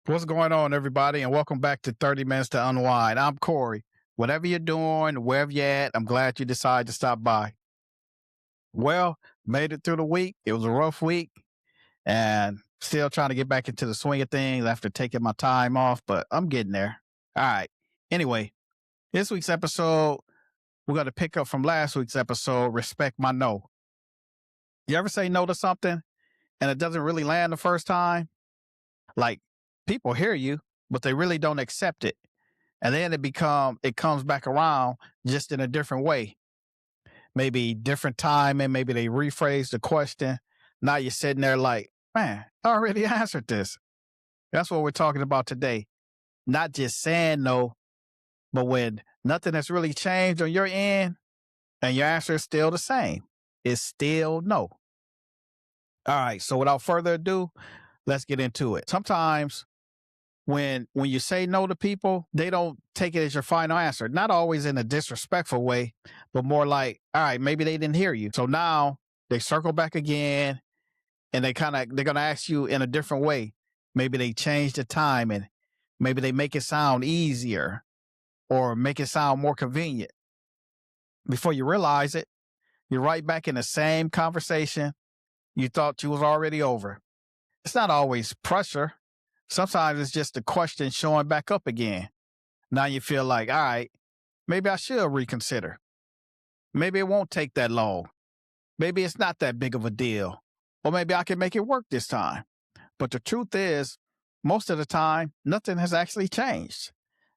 What's going on, everybody? And welcome back to 30 Minutes to Unwind. I'm Corey. Whatever you're doing, wherever you're at, I'm glad you decided to stop by. Well, made it through the week. It was a rough week and still trying to get back into the swing of things after taking my time off, but I'm getting there. All right. Anyway, this week's episode, we're going to pick up from last week's episode, Respect My No. You ever say no to something and it doesn't really land the first time? Like, people hear you, but they really don't accept it. And then it comes back around just in a different way. Maybe different time, and maybe they rephrase the question. Now you're sitting there like, man, I already answered this. That's what we're talking about today. Not just saying no, but when nothing has really changed on your end and your answer is still the same. It's still no. All right. So without further ado, let's get into it. Sometimes when you say no to people, they don't take it as your final answer. Not always in a disrespectful way, but more like, all right, maybe they didn't hear you. So now they circle back again and they're gonna ask you in a different way. Maybe they change the time and maybe they make it sound easier or make it sound more convenient. Before you realize it, you're right back in the same conversation you thought you was already over. It's not always pressure. Sometimes it's just the question showing back up again. Now you feel like, all right, maybe I should reconsider. Maybe it won't take that long. Maybe it's not that big of a deal. Or maybe I can make it work this time. But the truth is, most of the time, nothing has actually changed.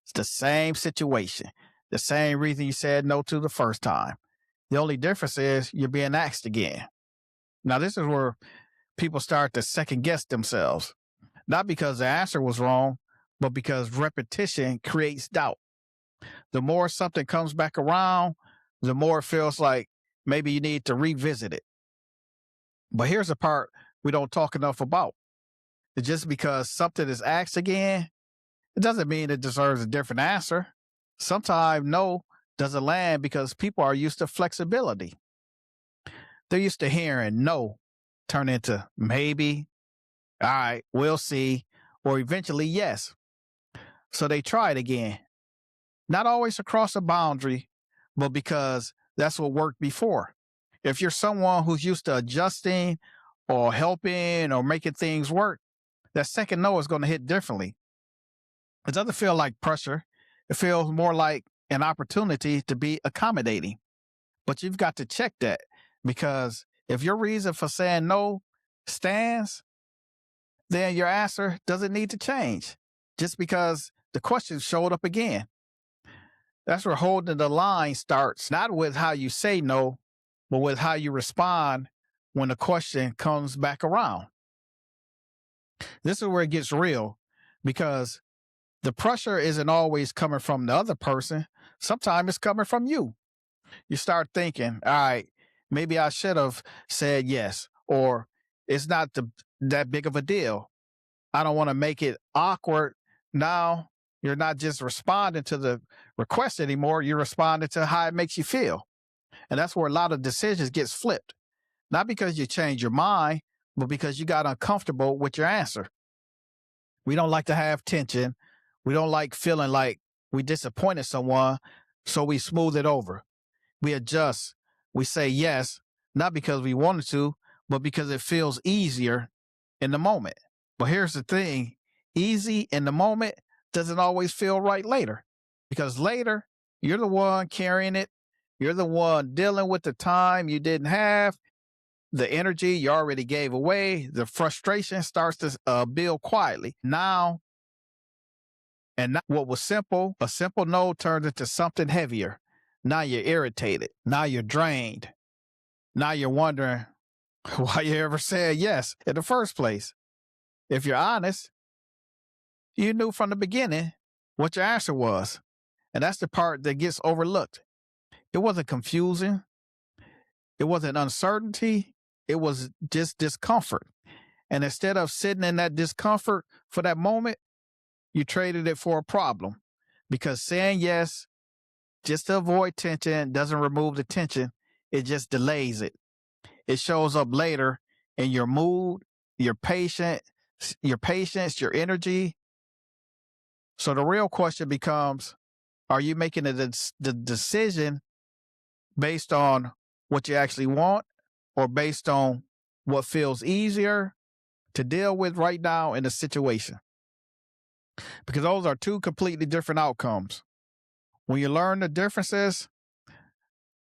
It's the same situation, the same reason you said no to the first time. The only difference is you're being asked again. Now, this is where people start to second guess themselves. Not because the answer was wrong, but because repetition creates doubt. The more something comes back around, the more it feels like maybe you need to revisit it. But here's the part we don't talk enough about. Just because something is asked again, it doesn't mean it deserves a different answer. Sometimes no doesn't land because people are used to flexibility. They're used to hearing no turn into maybe, all right, we'll see, or eventually yes. So they try it again. Not always across a boundary, but because that's what worked before. If you're someone who's used to adjusting or helping or making things work, that second no is going to hit differently. It doesn't feel like pressure. It feels more like an opportunity to be accommodating. But you've got to check that because if your reason for saying no stands, then your answer doesn't need to change just because the question showed up again. That's where holding the line starts, not with how you say no, but with how you respond when the question comes back around. This is where it gets real because the pressure isn't always coming from the other person. Sometimes it's coming from you. You start thinking, all right, maybe I should have said yes, or it's not that big of a deal. I don't want to make it awkward. Now you're not just responding to the request anymore. You're responding to how it makes you feel. And that's where a lot of decisions gets flipped. Not because you change your mind, but because you got uncomfortable with your answer. We don't like to have tension. We don't like feeling like we disappointed someone. So we smooth it over. We adjust. We say yes, not because we wanted to, but because it feels easier in the moment. But here's the thing, easy in the moment doesn't always feel right later because later you're the one carrying it. You're the one dealing with the time you didn't have, the energy you already gave away. The frustration starts to build quietly. Now, what was simple, a simple no turns into something heavier. Now you're irritated. Now you're drained. Now you're wondering why you ever said yes in the first place. If you're honest, you knew from the beginning what your answer was. And that's the part that gets overlooked. It wasn't confusing. It wasn't uncertainty. It was just discomfort. And instead of sitting in that discomfort for that moment, you traded it for a problem because saying yes just to avoid tension doesn't remove the tension. It just delays it. It shows up later in your mood, your patience, your energy, So the real question becomes, are you making the decision based on what you actually want or based on what feels easier to deal with right now in the situation? Because those are two completely different outcomes. When you learn the differences,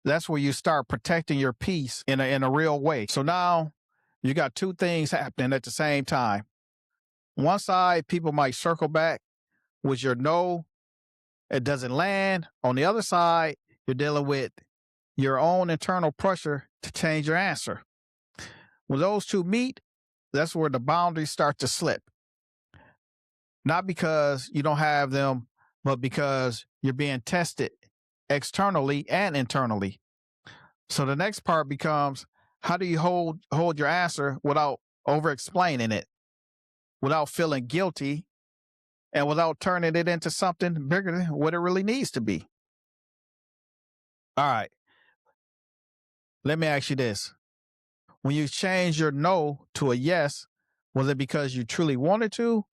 that's where you start protecting your peace in a real way. So now you got two things happening at the same time. One side, people might circle back with your no, it doesn't land. On the other side, you're dealing with your own internal pressure to change your answer. When those two meet, that's where the boundaries start to slip. Not because you don't have them, but because you're being tested externally and internally. So the next part becomes, how do you hold your answer without over explaining it, without feeling guilty, and without turning it into something bigger than what it really needs to be? All right, let me ask you this. When you change your no to a yes, was it because you truly wanted to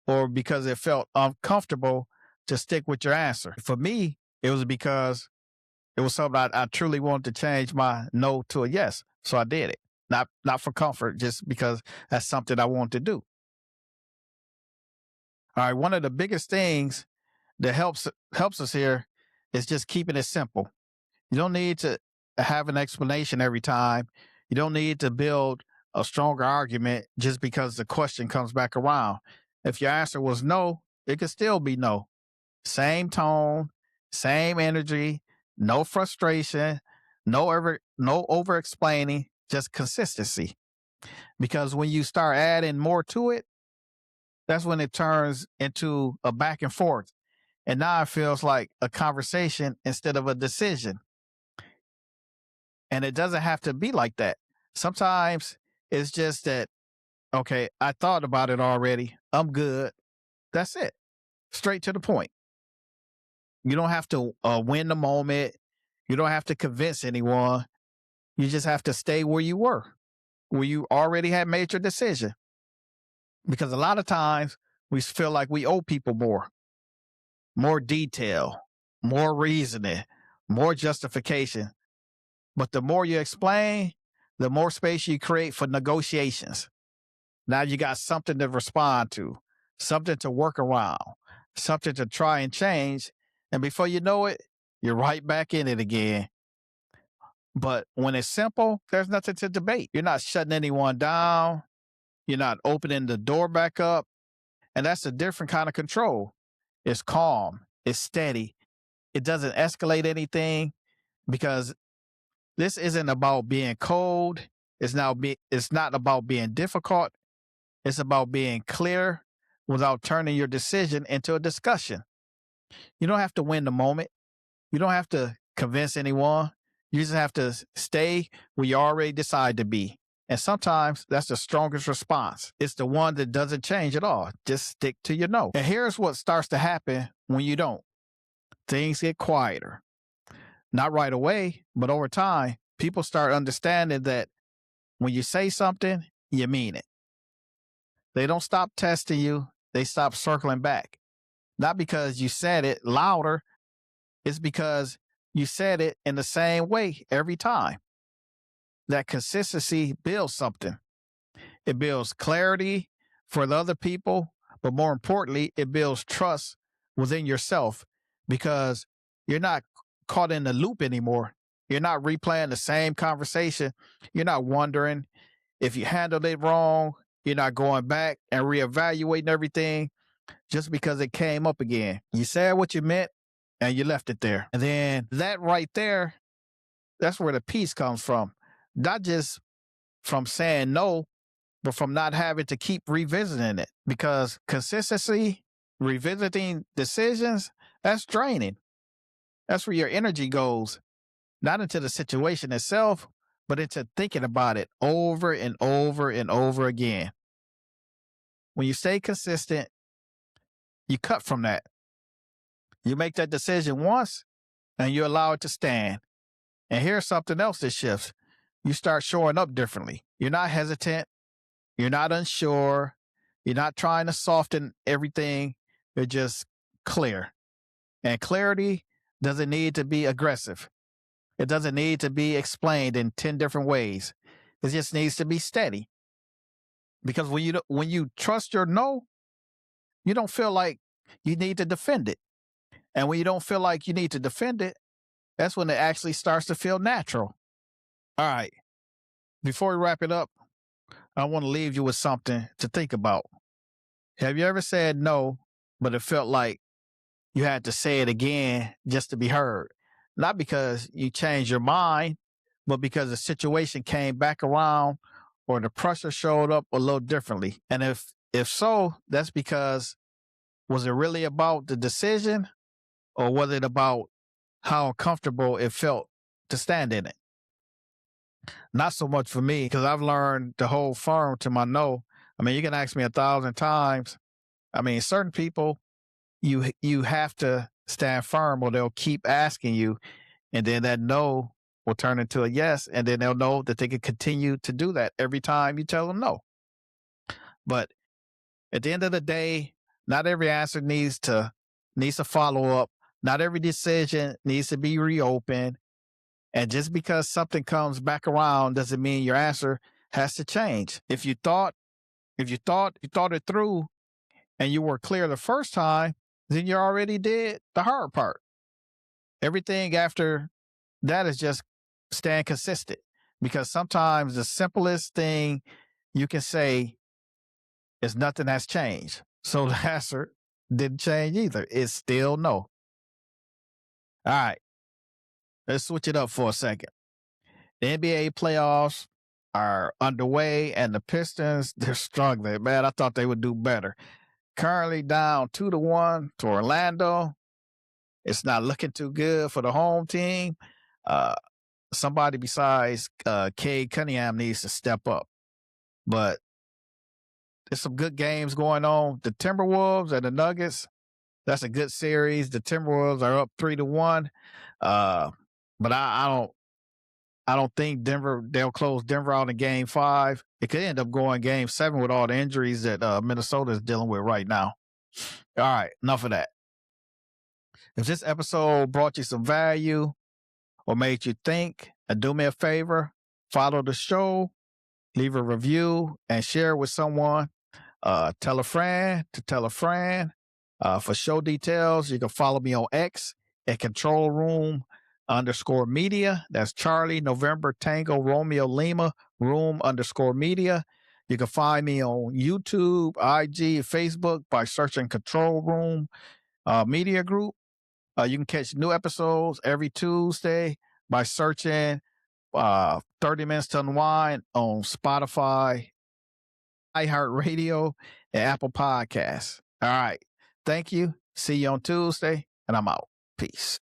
or because it felt uncomfortable to stick with your answer? For me, it was because it was something I truly wanted to change my no to a yes. So I did it. Not for comfort, just because that's something I wanted to do. All right. One of the biggest things that helps us here is just keeping it simple. You don't need to have an explanation every time. You don't need to build a stronger argument just because the question comes back around. If your answer was no, it could still be no. Same tone, same energy, no frustration, no over explaining, just consistency. Because when you start adding more to it, that's when it turns into a back and forth. And now it feels like a conversation instead of a decision. And it doesn't have to be like that. Sometimes it's just that, okay, I thought about it already. I'm good. That's it. Straight to the point. You don't have to win the moment. You don't have to convince anyone. You just have to stay where you were, where you already had made your decision. Because a lot of times we feel like we owe people more detail, more reasoning, more justification. But the more you explain, the more space you create for negotiations. Now you got something to respond to, something to work around, something to try and change. And before you know it, you're right back in it again. But when it's simple, there's nothing to debate. You're not shutting anyone down. You're not opening the door back up. And that's a different kind of control. It's calm, it's steady. It doesn't escalate anything because this isn't about being cold. It's not about being difficult. It's about being clear without turning your decision into a discussion. You don't have to win the moment. You don't have to convince anyone. You just have to stay where you already decide to be. And sometimes that's the strongest response. It's the one that doesn't change at all. Just stick to your no. And here's what starts to happen when you don't. Things get quieter. Not right away, but over time, people start understanding that when you say something, you mean it. They don't stop testing you. They stop circling back. Not because you said it louder. It's because you said it in the same way every time. That consistency builds something. It builds clarity for the other people, but more importantly, it builds trust within yourself because you're not caught in the loop anymore. You're not replaying the same conversation. You're not wondering if you handled it wrong. You're not going back and reevaluating everything just because it came up again. You said what you meant and you left it there. And then that right there, that's where the peace comes from. Not just from saying no, but from not having to keep revisiting it. Because consistency, revisiting decisions, that's draining. That's where your energy goes, not into the situation itself, but into thinking about it over and over and over again. When you stay consistent, you cut from that. You make that decision once and you allow it to stand. And here's something else that shifts. You start showing up differently. You're not hesitant. You're not unsure. You're not trying to soften everything. It's just clear. And clarity doesn't need to be aggressive. It doesn't need to be explained in 10 different ways. It just needs to be steady. Because when you trust your no, you don't feel like you need to defend it. And when you don't feel like you need to defend it, that's when it actually starts to feel natural. All right. Before we wrap it up, I want to leave you with something to think about. Have you ever said no, but it felt like you had to say it again just to be heard? Not because you changed your mind, but because the situation came back around or the pressure showed up a little differently. And if so, that's because, was it really about the decision, or was it about how uncomfortable it felt to stand in it? Not so much for me, because I've learned to hold firm to my no. I mean, you can ask me 1,000 times. I mean, certain people, you have to stand firm, or they'll keep asking you, and then that no will turn into a yes, and then they'll know that they can continue to do that every time you tell them no. But at the end of the day, not every answer needs to follow up. Not every decision needs to be reopened. And just because something comes back around doesn't mean your answer has to change. If you thought it through and you were clear the first time, then you already did the hard part. Everything after that is just staying consistent, because sometimes the simplest thing you can say is nothing has changed. So the answer didn't change either. It's still no. All right, let's switch it up for a second. The NBA playoffs are underway, and the Pistons, they're struggling. Man, I thought they would do better. Currently down 2-1 to Orlando. It's not looking too good for the home team. Uh, Somebody besides Cade Cunningham needs to step up. But there's some good games going on. The Timberwolves and the Nuggets, that's a good series. The Timberwolves are up 3-1. But I don't think they'll close Denver out in game 5. It could end up going game 7 with all the injuries that Minnesota is dealing with right now. All right, enough of that. If this episode brought you some value or made you think, do me a favor, follow the show, leave a review, and share with someone. Tell a friend to tell a friend. For show details, you can follow me on X at Control Room _media. That's Charlie November Tango Romeo Lima Room _media. You can find me on YouTube, IG, Facebook by searching Control Room Media Group. You can catch new episodes every Tuesday by searching 30 Minutes to Unwind on Spotify, iHeartRadio, and Apple Podcasts. All right. Thank you. See you on Tuesday, and I'm out. Peace.